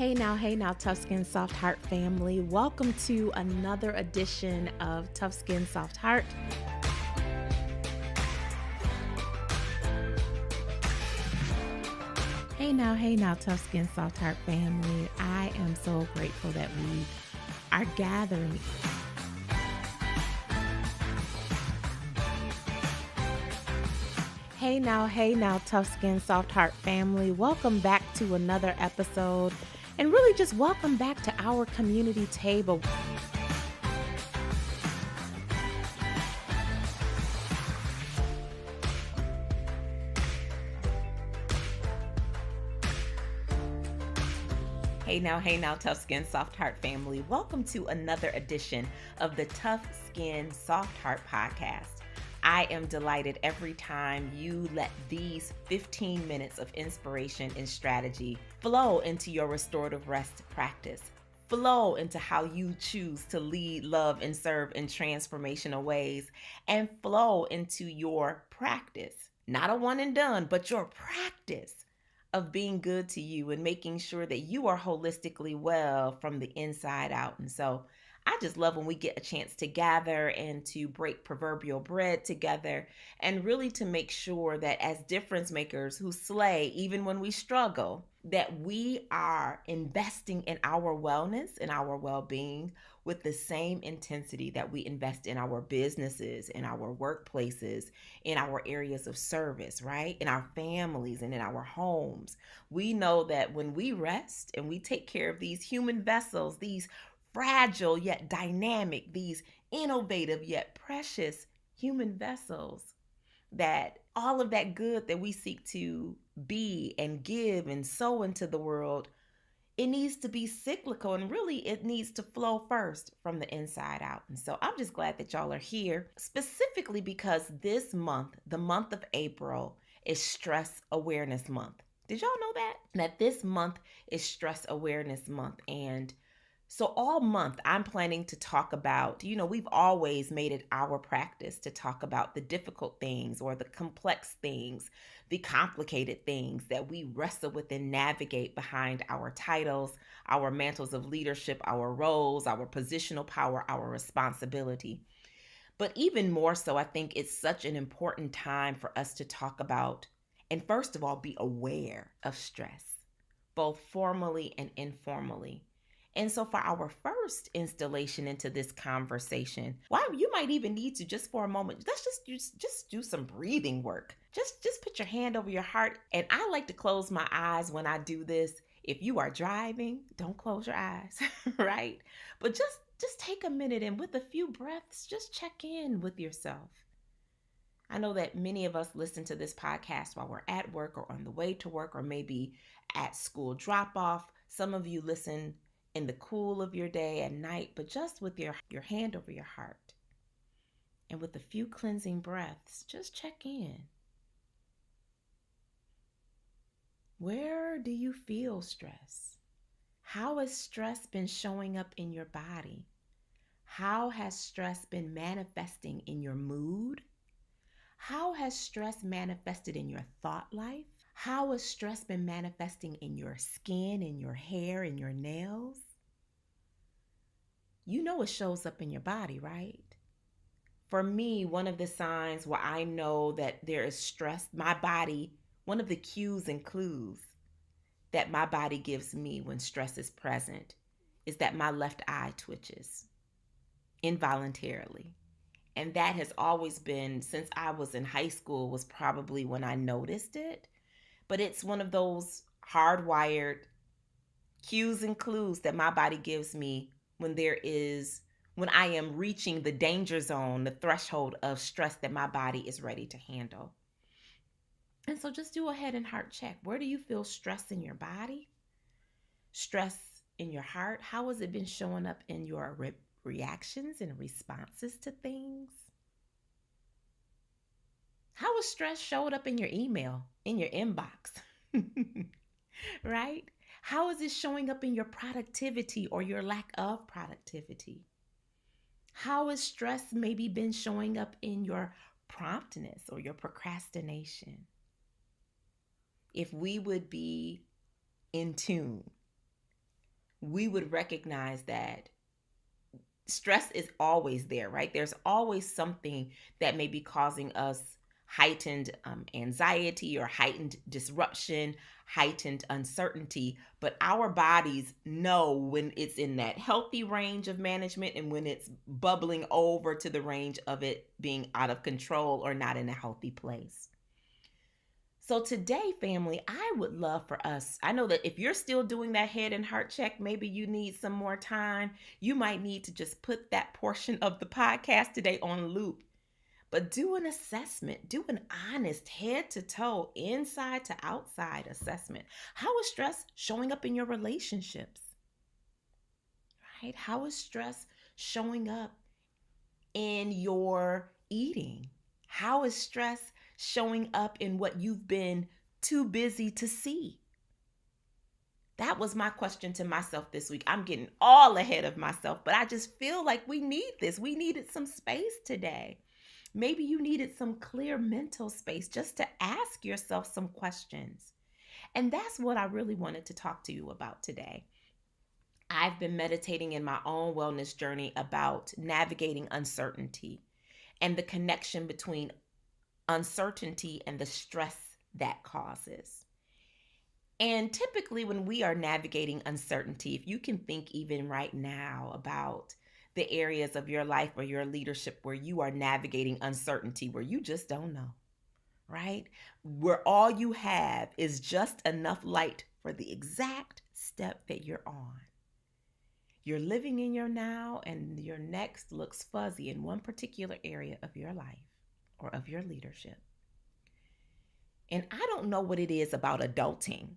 Hey now, Tough Skin Soft Heart family. Welcome to another edition of Tough Skin Soft Heart. Hey now, Tough Skin Soft Heart family. I am so grateful that we are gathering. Hey now, Tough Skin Soft Heart family. Welcome back to another episode. And really just welcome back to our community table. Hey now, Tough Skin Soft Heart family. Welcome to another edition of the Tough Skin Soft Heart podcast. I am delighted every time you let these 15 minutes of inspiration and strategy flow into your restorative rest practice. Flow into how you choose to lead, love, and serve in transformational ways, and flow into your practice. Not a one and done, but your practice of being good to you and making sure that you are holistically well from the inside out. And so I just love when we get a chance to gather and to break proverbial bread together and really to make sure that as difference makers who slay even when we struggle, that we are investing in our wellness and our well-being with the same intensity that we invest in our businesses, in our workplaces, in our areas of service, right? In our families and in our homes. We know that when we rest and we take care of these human vessels, these fragile yet dynamic, these innovative yet precious human vessels, that all of that good that we seek to be and give and sow into the world, it needs to be cyclical, and really it needs to flow first from the inside out. And so I'm just glad that y'all are here, specifically because this month, the month of April, is Stress Awareness Month. Did y'all know that this month is Stress Awareness Month? And so all month, I'm planning to talk about, we've always made it our practice to talk about the difficult things or the complex things, the complicated things that we wrestle with and navigate behind our titles, our mantles of leadership, our roles, our positional power, our responsibility. But even more so, I think it's such an important time for us to talk about, and first of all, be aware of stress, both formally and informally. And so for our first installation into this conversation, you might even need to just for a moment, let's just do some breathing work. Just put your hand over your heart. And I like to close my eyes when I do this. If you are driving, don't close your eyes, right? But just take a minute and with a few breaths, just check in with yourself. I know that many of us listen to this podcast while we're at work or on the way to work or maybe at school drop off. Some of you listen in the cool of your day at night, but just with your hand over your heart and with a few cleansing breaths, just check in. Where do you feel stress? How has stress been showing up in your body? How has stress been manifesting in your mood? How has stress manifested in your thought life? How has stress been manifesting in your skin, in your hair, in your nails? You know it shows up in your body, right? For me, one of the signs where I know that there is stress, my body, one of the cues and clues that my body gives me when stress is present is that my left eye twitches involuntarily. And that has always been, since I was in high school, was probably when I noticed it. But it's one of those hardwired cues and clues that my body gives me when I am reaching the danger zone, the threshold of stress that my body is ready to handle. And so just do a head and heart check. Where do you feel stress in your body? Stress in your heart? How has it been showing up in your reactions and responses to things? How has stress showed up in your email, in your inbox? Right? How is it showing up in your productivity or your lack of productivity? How has stress maybe been showing up in your promptness or your procrastination? If we would be in tune we would recognize that stress is always there, right? There's always something that may be causing us heightened anxiety or heightened disruption, heightened uncertainty. But our bodies know when it's in that healthy range of management and when it's bubbling over to the range of it being out of control or not in a healthy place. So today, family, I would love for us. I know that if you're still doing that head and heart check, maybe you need some more time. You might need to just put that portion of the podcast today on loop. But do an assessment, do an honest head to toe, inside to outside assessment. How is stress showing up in your relationships? Right? How is stress showing up in your eating? How is stress showing up in what you've been too busy to see? That was my question to myself this week. I'm getting all ahead of myself, but I just feel like we need this. We needed some space today. Maybe you needed some clear mental space just to ask yourself some questions. And that's what I really wanted to talk to you about today. I've been meditating in my own wellness journey about navigating uncertainty and the connection between uncertainty and the stress that causes. And typically, when we are navigating uncertainty, if you can think even right now about the areas of your life or your leadership where you are navigating uncertainty, where you just don't know, right? Where all you have is just enough light for the exact step that you're on. You're living in your now, and your next looks fuzzy in one particular area of your life or of your leadership. And I don't know what it is about adulting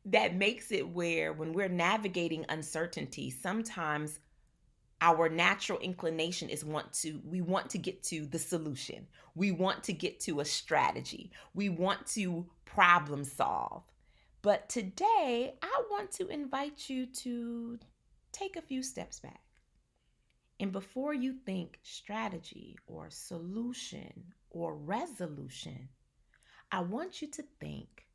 that makes it where when we're navigating uncertainty, sometimes our natural inclination is we want to get to the solution. We want to get to a strategy. We want to problem solve. But today, I want to invite you to take a few steps back. And before you think strategy or solution or resolution, I want you to think,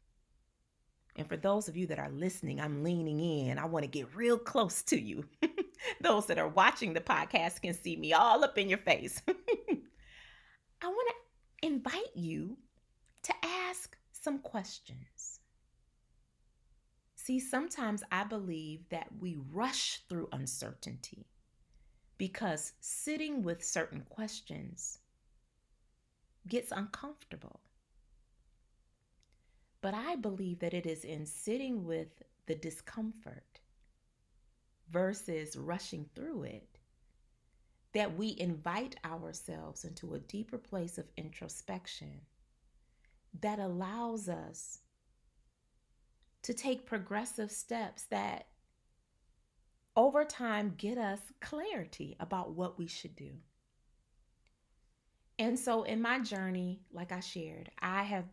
and for those of you that are listening, I'm leaning in. I want to get real close to you. Those that are watching the podcast can see me all up in your face. I want to invite you to ask some questions. See, sometimes I believe that we rush through uncertainty because sitting with certain questions gets uncomfortable. But I believe that it is in sitting with the discomfort versus rushing through it that we invite ourselves into a deeper place of introspection that allows us to take progressive steps that over time get us clarity about what we should do. And so in my journey, like I shared,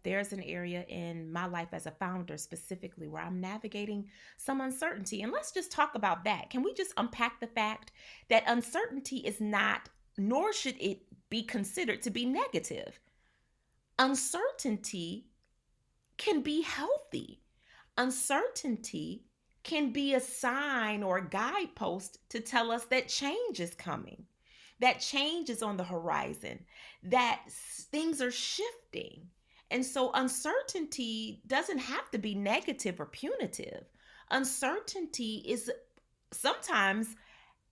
there's an area in my life as a founder specifically where I'm navigating some uncertainty. And let's just talk about that. Can we just unpack the fact that uncertainty is not, nor should it be considered to be negative? Uncertainty can be healthy. Uncertainty can be a sign or a guidepost to tell us that change is coming, that change is on the horizon, that things are shifting. And so uncertainty doesn't have to be negative or punitive. Uncertainty is sometimes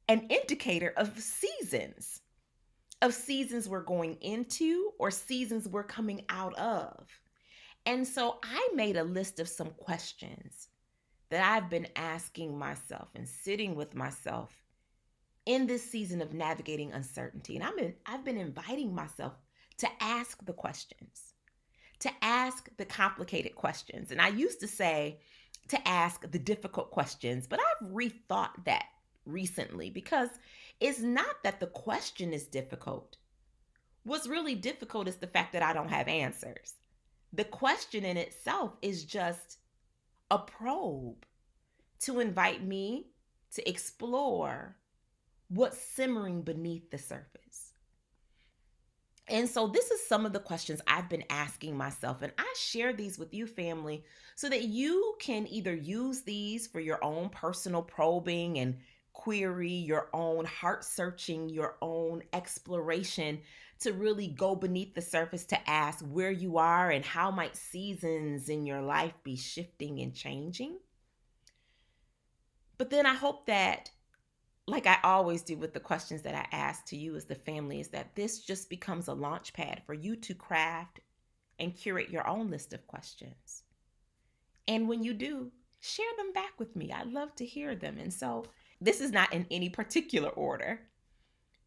an indicator of seasons we're going into or seasons we're coming out of. And so I made a list of some questions that I've been asking myself and sitting with myself in this season of navigating uncertainty. And I've been inviting myself to ask the questions, to ask the complicated questions. And I used to say to ask the difficult questions, but I've rethought that recently because it's not that the question is difficult. What's really difficult is the fact that I don't have answers. The question in itself is just a probe to invite me to explore what's simmering beneath the surface. And so this is some of the questions I've been asking myself, and I share these with you, family, so that you can either use these for your own personal probing and query, your own heart searching, your own exploration, to really go beneath the surface to ask where you are and how might seasons in your life be shifting and changing. But then I hope that, like I always do with the questions that I ask to you as the family, is that this just becomes a launch pad for you to craft and curate your own list of questions. And when you do, share them back with me. I love to hear them. And so this is not in any particular order,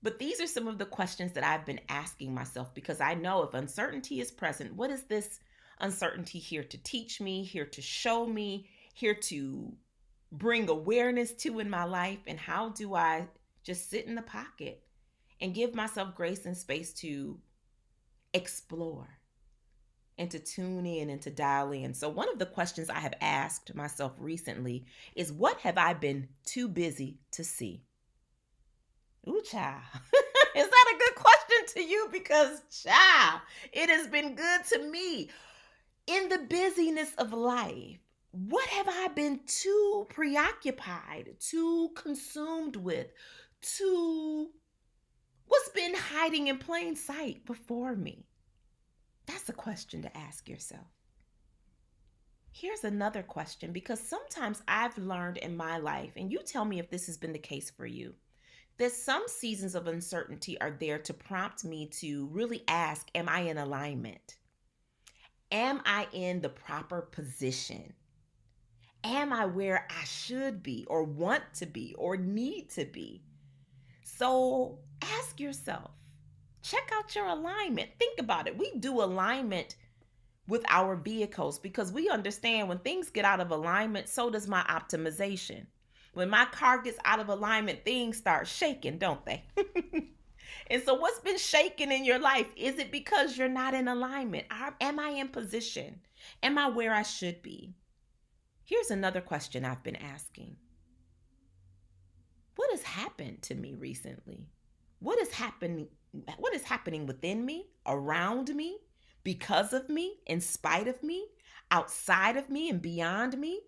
but these are some of the questions that I've been asking myself, because I know if uncertainty is present, what is this uncertainty here to teach me, here to show me, here to bring awareness to in my life? And how do I just sit in the pocket and give myself grace and space to explore and to tune in and to dial in? So, one of the questions I have asked myself recently is, what have I been too busy to see? Ooh, child. Is that a good question to you? Because, child, it has been good to me. In the busyness of life, what have I been too preoccupied, too consumed with, too what's been hiding in plain sight before me? That's a question to ask yourself. Here's another question, because sometimes I've learned in my life, and you tell me if this has been the case for you, that some seasons of uncertainty are there to prompt me to really ask, am I in alignment? Am I in the proper position? Am I where I should be or want to be or need to be? So ask yourself, check out your alignment. Think about it. We do alignment with our vehicles because we understand when things get out of alignment, so does my optimization. When my car gets out of alignment, things start shaking, don't they? And so, what's been shaking in your life? Is it because you're not in alignment? Am I in position? Am I where I should be? Here's another question I've been asking. What has happened to me recently? What is happening? What is happening within me, around me, because of me, in spite of me, outside of me, and beyond me?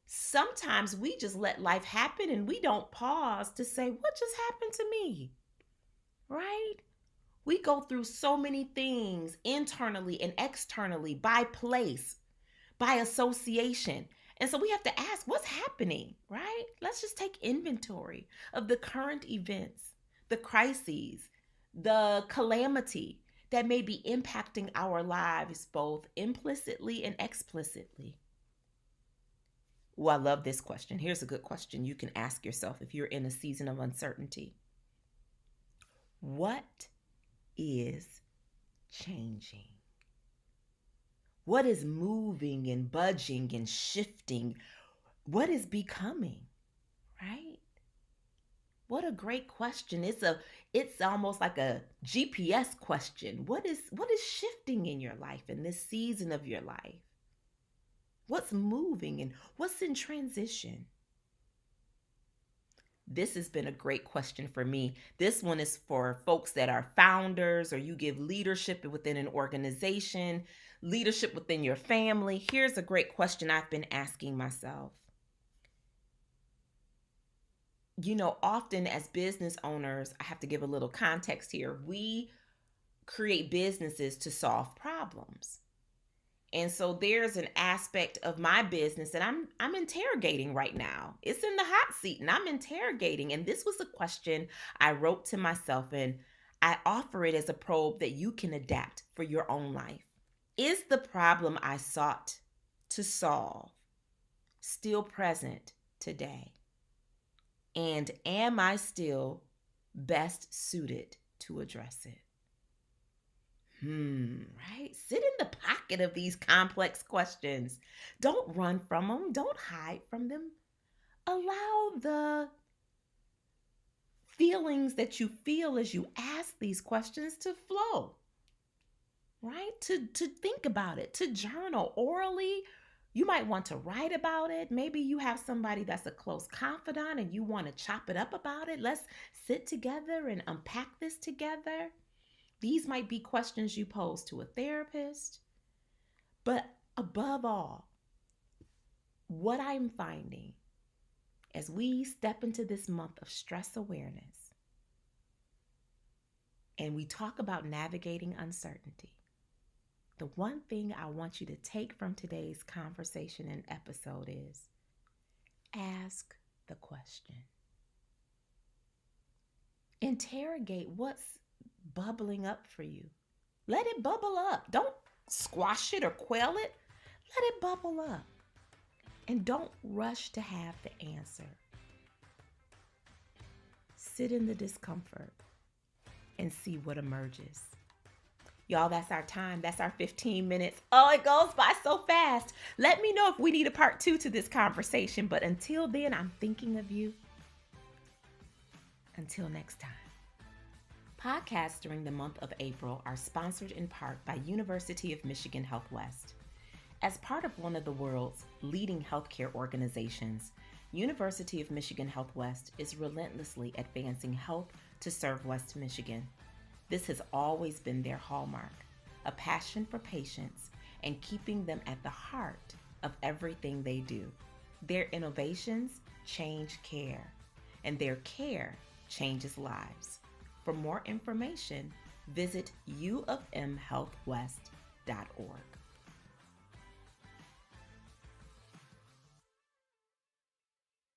Sometimes we just let life happen and we don't pause to say, what just happened to me? Right? We go through so many things internally and externally, by place, by association. And so we have to ask, what's happening, right? Let's just take inventory of the current events, the crises, the calamity that may be impacting our lives both implicitly and explicitly. Oh, I love this question. Here's a good question you can ask yourself if you're in a season of uncertainty. What is changing? What is moving and budging and shifting? What is becoming, right? What a great question. It's almost like a GPS question. What is shifting in your life in this season of your life? What's moving and what's in transition? This has been a great question for me. This one is for folks that are founders, or you give leadership within an organization, leadership within your family. Here's a great question I've been asking myself. You know, often as business owners, I have to give a little context here. We create businesses to solve problems. And so there's an aspect of my business that I'm interrogating right now. It's in the hot seat and I'm interrogating. And this was a question I wrote to myself, and I offer it as a probe that you can adapt for your own life. Is the problem I sought to solve still present today? And am I still best suited to address it? Right? Sit in the pocket of these complex questions. Don't run from them. Don't hide from them. Allow the feelings that you feel as you ask these questions to flow, right? To think about it, to journal orally. You might want to write about it. Maybe you have somebody that's a close confidant and you want to chop it up about it. Let's sit together and unpack this together. These might be questions you pose to a therapist, but above all, what I'm finding as we step into this month of stress awareness and we talk about navigating uncertainty, the one thing I want you to take from today's conversation and episode is ask the question. Interrogate what's bubbling up for you. Let it bubble up. Don't squash it or quell it. Let it bubble up. And don't rush to have the answer. Sit in the discomfort and see what emerges. Y'all, that's our time. That's our 15 minutes. Oh, it goes by so fast. Let me know if we need a part 2 to this conversation. But until then, I'm thinking of you. Until next time. Podcasts during the month of April are sponsored in part by University of Michigan Health West. As part of one of the world's leading healthcare organizations, University of Michigan Health West is relentlessly advancing health to serve West Michigan. This has always been their hallmark, a passion for patients and keeping them at the heart of everything they do. Their innovations change care, and their care changes lives. For more information, visit uofmhealthwest.org.